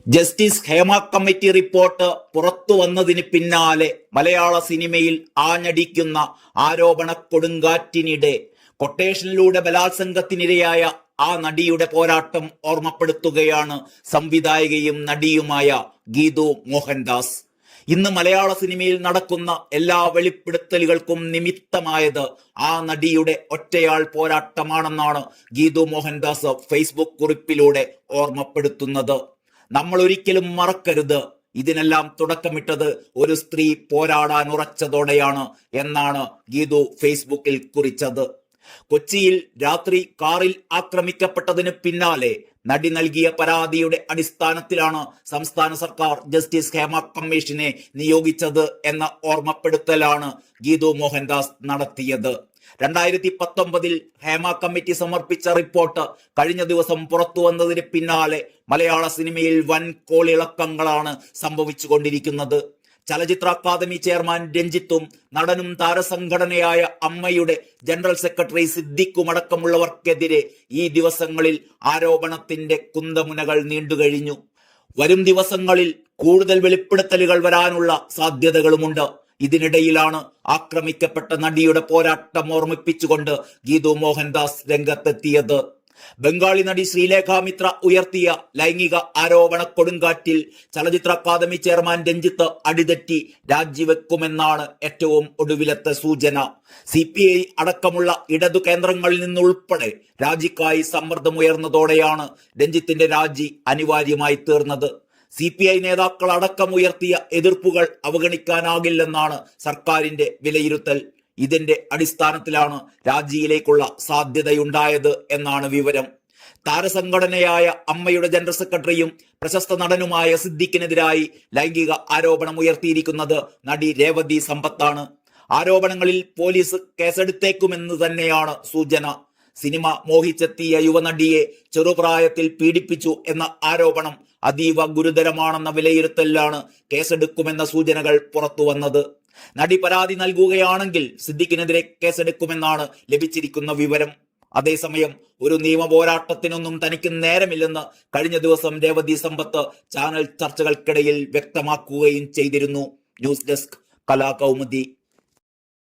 Justice Hema committee report പുറത്തു വന്നതിന് പിന്നാലെ മലയാള സിനിമയിൽ ആഞ്ഞടിക്കുന്ന ആരോപണ കൊടുങ്കാറ്റിനിടെ കൊട്ടേഷനിലൂടെ ബലാത്സംഗത്തിനിരയായ ആ നടിയുടെ പോരാട്ടം ഓർമ്മപ്പെടുത്തുകയാണ് സംവിധായകയും നടിയുമായ ഗീതു മോഹൻദാസ്. ഇന്ന് മലയാള സിനിമയിൽ നടക്കുന്ന എല്ലാ വെളിപ്പെടുത്തലുകൾക്കും നിമിത്തമായത് ആ നടിയുടെ ഒറ്റയാൾ പോരാട്ടമാണെന്നാണ് ഗീതു മോഹൻദാസ് ഫേസ്ബുക്ക് കുറിപ്പിലൂടെ ഓർമ്മപ്പെടുത്തുന്നത്. നമ്മൾ ഒരിക്കലും മറക്കരുത്, ഇതിനെല്ലാം തുടക്കമിട്ടത് ഒരു സ്ത്രീ പോരാടാൻ ഉറച്ചതോടെയാണ് എന്നാണ് ഗീതു ഫേസ്ബുക്കിൽ കുറിച്ചത്. കൊച്ചിയിൽ രാത്രി കാറിൽ ആക്രമിക്കപ്പെട്ടതിന് പിന്നാലെ നടി നൽകിയ പരാതിയുടെ അടിസ്ഥാനത്തിലാണ് സംസ്ഥാന സർക്കാർ ജസ്റ്റിസ് ഹേമ കമ്മീഷനെ നിയോഗിച്ചത് എന്ന ഓർമ്മപ്പെടുത്തലാണ് ഗീതു മോഹൻദാസ് നടത്തിയത്. 2019 ഹേമ കമ്മിറ്റി സമർപ്പിച്ച റിപ്പോർട്ട് കഴിഞ്ഞ ദിവസം പുറത്തു വന്നതിന് പിന്നാലെ മലയാള സിനിമയിൽ വൻ കോളിളക്കങ്ങളാണ് സംഭവിച്ചുകൊണ്ടിരിക്കുന്നത്. ചലച്ചിത്ര അക്കാദമി ചെയർമാൻ രഞ്ജിത്തും നടനും താരസംഘടനയായ അമ്മയുടെ ജനറൽ സെക്രട്ടറി സിദ്ദിഖുമടക്കമുള്ളവർക്കെതിരെ ഈ ദിവസങ്ങളിൽ ആരോപണത്തിന്റെ കുന്തമുനകൾ നീണ്ടുകഴിഞ്ഞു. വരും ദിവസങ്ങളിൽ കൂടുതൽ വെളിപ്പെടുത്തലുകൾ വരാനുള്ള സാധ്യതകളുമുണ്ട്. ഇതിനിടയിലാണ് ആക്രമിക്കപ്പെട്ട നടിയുടെ പോരാട്ടം ഓർമ്മിപ്പിച്ചുകൊണ്ട് ഗീതു മോഹൻദാസ് രംഗത്തെത്തിയത്. ബംഗാളി നടി ശ്രീലേഖ മിത്ര ഉയർത്തിയ ലൈംഗിക ആരോപണ കൊടുങ്കാറ്റിൽ ചലച്ചിത്ര അക്കാദമി ചെയർമാൻ രഞ്ജിത്ത് അടിതെറ്റി രാജിവെക്കുമെന്നാണ് ഏറ്റവും ഒടുവിലത്തെ സൂചന. CPI അടക്കമുള്ള ഇടതു കേന്ദ്രങ്ങളിൽ നിന്നുൾപ്പെടെ രാജിക്കായി സമ്മർദ്ദമുയർന്നതോടെയാണ് രഞ്ജിത്തിന്റെ രാജി അനിവാര്യമായി തീർന്നത്. CPI നേതാക്കൾ അടക്കം ഉയർത്തിയ എതിർപ്പുകൾ അവഗണിക്കാനാകില്ലെന്നാണ് സർക്കാരിന്റെ വിലയിരുത്തൽ. ഇതിന്റെ അടിസ്ഥാനത്തിലാണ് രാജിയിലേക്കുള്ള സാധ്യതയുണ്ടായത് എന്നാണ് വിവരം. താരസംഘടനയായ അമ്മയുടെ ജനറൽ സെക്രട്ടറിയും പ്രശസ്ത നടനുമായ സിദ്ദിഖിനെതിരായി ലൈംഗിക ആരോപണം ഉയർത്തിയിരിക്കുന്നത് നടി രേവതി സമ്പത്താണ്. ആരോപണങ്ങളിൽ പോലീസ് കേസെടുത്തേക്കുമെന്ന് തന്നെയാണ് സൂചന. സിനിമ മോഹിച്ചെത്തിയ യുവനടിയെ ചെറുപ്രായത്തിൽ പീഡിപ്പിച്ചു എന്ന ആരോപണം അതീവ ഗുരുതരമാണെന്ന വിലയിരുത്തലിലാണ് കേസെടുക്കുമെന്ന സൂചനകൾ പുറത്തു വന്നത്. നടി പരാതി നൽകുകയാണെങ്കിൽ സിദ്ദിഖിനെതിരെ കേസെടുക്കുമെന്നാണ് ലഭിച്ചിരിക്കുന്ന വിവരം. അതേസമയം ഒരു നിയമ പോരാട്ടത്തിനൊന്നും തനിക്ക് നേരമില്ലെന്ന് കഴിഞ്ഞ ദിവസം രേവതി സമ്പത്ത് ചാനൽ ചർച്ചകൾക്കിടയിൽ വ്യക്തമാക്കുകയും ചെയ്തിരുന്നു. News desk Kalakaumudi.